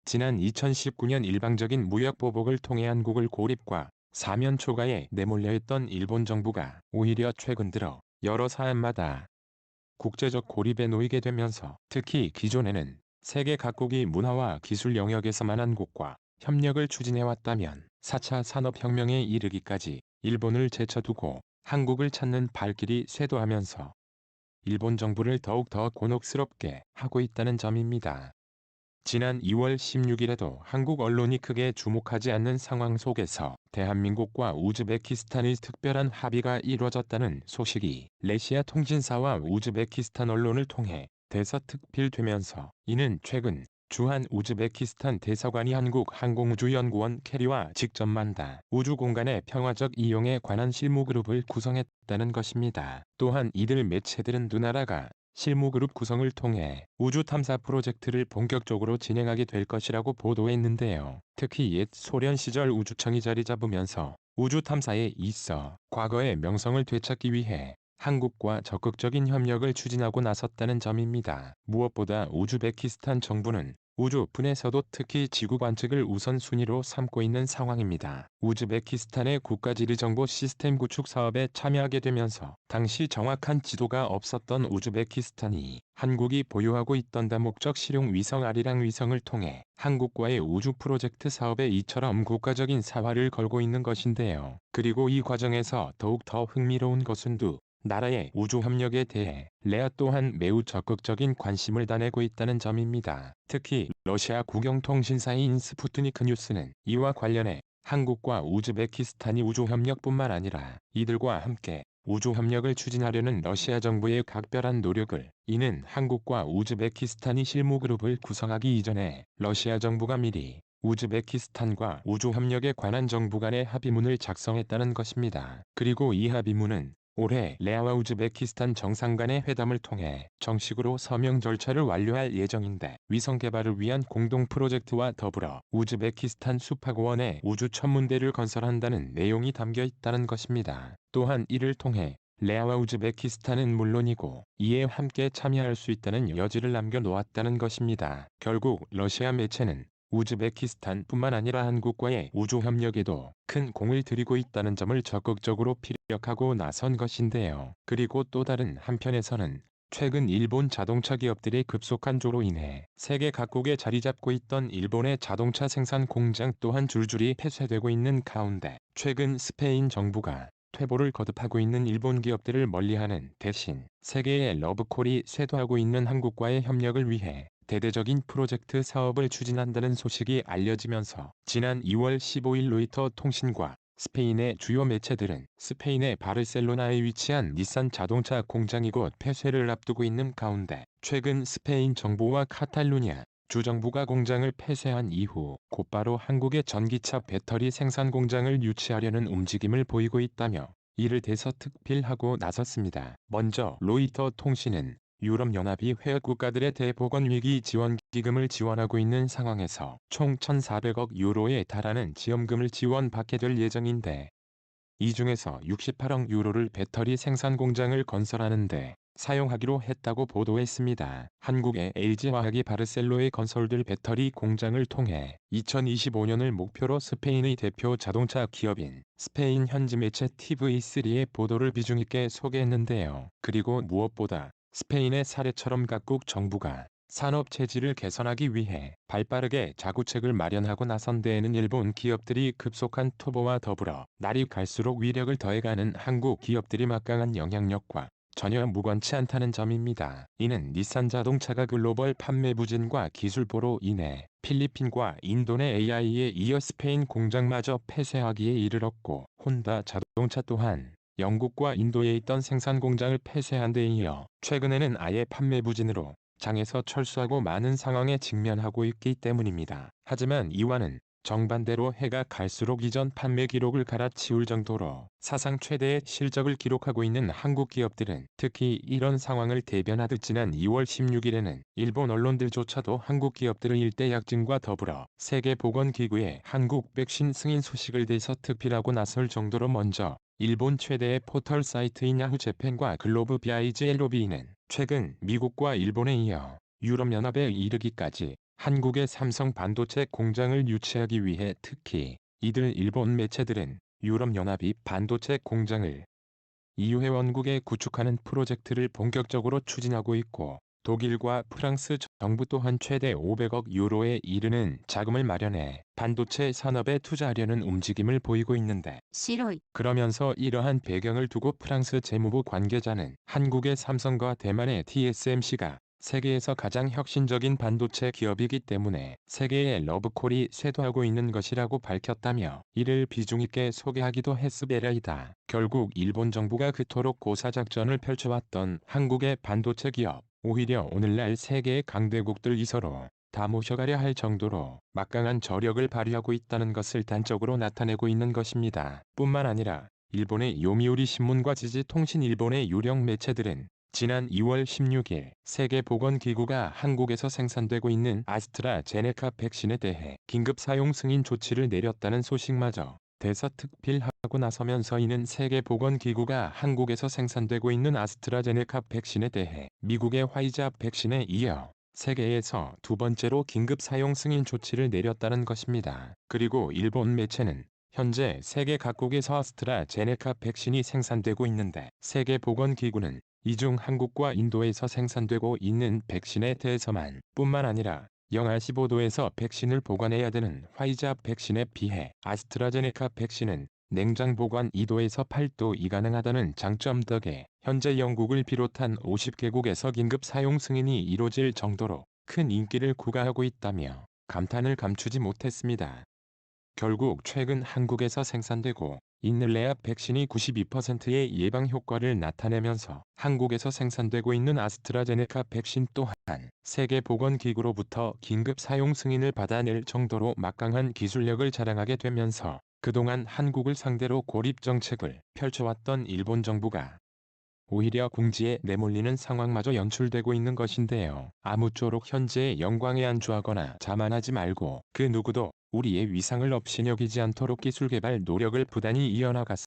지난 2019년 일방적인 무역 보복을 통해 한국을 고립과 사면 초과에 내몰려 있던 일본 정부가 오히려 최근 들어 여러 사안마다 국제적 고립에 놓이게 되면서, 특히 기존에는 세계 각국이 문화와 기술 영역에서만 한국과 협력을 추진해왔다면 4차 산업혁명에 이르기까지 일본을 제쳐두고 한국을 찾는 발길이 쇄도하면서 일본 정부를 더욱더 곤혹스럽게 하고 있다는 점입니다. 지난 2월 16일에도 한국 언론이 크게 주목하지 않는 상황 속에서 대한민국과 우즈베키스탄의 특별한 합의가 이루어졌다는 소식이 러시아 통신사와 우즈베키스탄 언론을 통해 대서특필되면서, 이는 최근 주한 우즈베키스탄 대사관이 한국 항공우주연구원 캐리와 직접 만다 우주공간의 평화적 이용에 관한 실무그룹을 구성했다는 것입니다. 또한 이들 매체들은 두 나라가 실무그룹 구성을 통해 우주 탐사 프로젝트를 본격적으로 진행하게 될 것이라고 보도했는데요. 특히 옛 소련 시절 우주청이 자리 잡으면서 우주 탐사에 있어 과거의 명성을 되찾기 위해 한국과 적극적인 협력을 추진하고 나섰다는 점입니다. 무엇보다 우즈베키스탄 정부는 우주 분에서도 특히 지구 관측을 우선순위로 삼고 있는 상황입니다. 우즈베키스탄의 국가지리정보 시스템 구축 사업에 참여하게 되면서 당시 정확한 지도가 없었던 우즈베키스탄이 한국이 보유하고 있던 다목적 실용 위성 아리랑 위성을 통해 한국과의 우주 프로젝트 사업에 이처럼 국가적인 사활을 걸고 있는 것인데요. 그리고 이 과정에서 더욱 더 흥미로운 것은 두 나라의 우주 협력에 대해 레아 또한 매우 적극적인 관심을 다내고 있다는 점입니다. 특히 러시아 국영통신사인 스푸트니크 뉴스는 이와 관련해 한국과 우즈베키스탄이 우주협력뿐만 아니라 이들과 함께 우주협력을 추진하려는 러시아 정부의 각별한 노력을, 이는 한국과 우즈베키스탄이 실무그룹을 구성하기 이전에 러시아 정부가 미리 우즈베키스탄과 우주협력에 관한 정부 간의 합의문을 작성했다는 것입니다. 그리고 이 합의문은 올해 레아와 우즈베키스탄 정상 간의 회담을 통해 정식으로 서명 절차를 완료할 예정인데, 위성 개발을 위한 공동 프로젝트와 더불어 우즈베키스탄 수파고원에 우주 천문대를 건설한다는 내용이 담겨 있다는 것입니다. 또한 이를 통해 레아와 우즈베키스탄은 물론이고 이에 함께 참여할 수 있다는 여지를 남겨놓았다는 것입니다. 결국 러시아 매체는 우즈베키스탄뿐만 아니라 한국과의 우주협력에도 큰 공을 들이고 있다는 점을 적극적으로 피력하고 나선 것인데요. 그리고 또 다른 한편에서는 최근 일본 자동차 기업들의 급속한 조로 인해 세계 각국에 자리 잡고 있던 일본의 자동차 생산 공장 또한 줄줄이 폐쇄되고 있는 가운데, 최근 스페인 정부가 퇴보를 거듭하고 있는 일본 기업들을 멀리하는 대신 세계의 러브콜이 쇄도하고 있는 한국과의 협력을 위해 대대적인 프로젝트 사업을 추진한다는 소식이 알려지면서, 지난 2월 15일 로이터 통신과 스페인의 주요 매체들은 스페인의 바르셀로나에 위치한 닛산 자동차 공장이 곧 폐쇄를 앞두고 있는 가운데, 최근 스페인 정부와 카탈루냐 주정부가 공장을 폐쇄한 이후 곧바로 한국의 전기차 배터리 생산 공장을 유치하려는 움직임을 보이고 있다며 이를 대서특필하고 나섰습니다. 먼저 로이터 통신은 유럽연합이 회원 국가들의 대보건위기 지원 기금을 지원하고 있는 상황에서 총 1,400억 유로에 달하는 지원금을 지원받게 될 예정인데, 이 중에서 68억 유로를 배터리 생산 공장을 건설하는 데 사용하기로 했다고 보도했습니다. 한국의 LG화학이 바르셀로에 건설될 배터리 공장을 통해 2025년을 목표로 스페인의 대표 자동차 기업인 스페인 현지 매체 TV3의 보도를 비중 있게 소개했는데요. 그리고 무엇보다 스페인의 사례처럼 각국 정부가 산업 체질을 개선하기 위해 발빠르게 자구책을 마련하고 나선 데에는 일본 기업들이 급속한 투보와 더불어 날이 갈수록 위력을 더해가는 한국 기업들이 막강한 영향력과 전혀 무관치 않다는 점입니다. 이는 닛산 자동차가 글로벌 판매 부진과 기술보로 인해 필리핀과 인도네 AI에 이어 스페인 공장마저 폐쇄하기에 이르렀고, 혼다 자동차 또한 영국과 인도에 있던 생산 공장을 폐쇄한 데 이어 최근에는 아예 판매 부진으로 장에서 철수하고 많은 상황에 직면하고 있기 때문입니다. 하지만 이와는 정반대로 해가 갈수록 이전 판매 기록을 갈아치울 정도로 사상 최대의 실적을 기록하고 있는 한국 기업들은 특히 이런 상황을 대변하듯 지난 2월 16일에는 일본 언론들조차도 한국 기업들의 일대 약진과 더불어 세계보건기구의 한국 백신 승인 소식을 대서특필하고 나설 정도로, 먼저 일본 최대의 포털 사이트인 야후재팬과 글로브 비아이즈 LOB는 최근 미국과 일본에 이어 유럽연합에 이르기까지 한국의 삼성 반도체 공장을 유치하기 위해 특히 이들 일본 매체들은 유럽연합이 반도체 공장을 EU회 원국에 구축하는 프로젝트를 본격적으로 추진하고 있고 독일과 프랑스 정부 또한 최대 500억 유로에 이르는 자금을 마련해 반도체 산업에 투자하려는 움직임을 보이고 있는데 싫어요. 그러면서 이러한 배경을 두고 프랑스 재무부 관계자는 한국의 삼성과 대만의 TSMC가 세계에서 가장 혁신적인 반도체 기업이기 때문에 세계의 러브콜이 쇄도하고 있는 것이라고 밝혔다며 이를 비중 있게 소개하기도 했으베라이다. 결국 일본 정부가 그토록 고사작전을 펼쳐왔던 한국의 반도체 기업, 오히려 오늘날 세계의 강대국들 이서로 다 모셔가려 할 정도로 막강한 저력을 발휘하고 있다는 것을 단적으로 나타내고 있는 것입니다. 뿐만 아니라 일본의 요미우리 신문과 지지통신 일본의 유력 매체들은 지난 2월 16일 세계보건기구가 한국에서 생산되고 있는 아스트라제네카 백신에 대해 긴급 사용 승인 조치를 내렸다는 소식마저 대서특필하고 나서면서 이는 세계보건기구가 한국에서 생산되고 있는 아스트라제네카 백신에 대해 미국의 화이자 백신에 이어 세계에서 두 번째로 긴급 사용 승인 조치를 내렸다는 것입니다. 그리고 일본 매체는 현재 세계 각국에서 아스트라제네카 백신이 생산되고 있는데 세계보건기구는 이 중 한국과 인도에서 생산되고 있는 백신에 대해서만 뿐만 아니라 영하 15도에서 백신을 보관해야 되는 화이자 백신에 비해 아스트라제네카 백신은 냉장 보관 2도에서 8도 이가능하다는 장점 덕에 현재 영국을 비롯한 50개국에서 긴급 사용 승인이 이뤄질 정도로 큰 인기를 구가하고 있다며 감탄을 감추지 못했습니다. 결국 최근 한국에서 생산되고 있는 레아 백신이 92%의 예방 효과를 나타내면서 한국에서 생산되고 있는 아스트라제네카 백신 또한 세계보건기구로부터 긴급 사용 승인을 받아낼 정도로 막강한 기술력을 자랑하게 되면서 그동안 한국을 상대로 고립 정책을 펼쳐왔던 일본 정부가 오히려 궁지에 내몰리는 상황마저 연출되고 있는 것인데요. 아무쪼록 현재의 영광에 안주하거나 자만하지 말고 그 누구도 우리의 위상을 업신여기지 않도록 기술 개발 노력을 부단히 이어나갔습니다.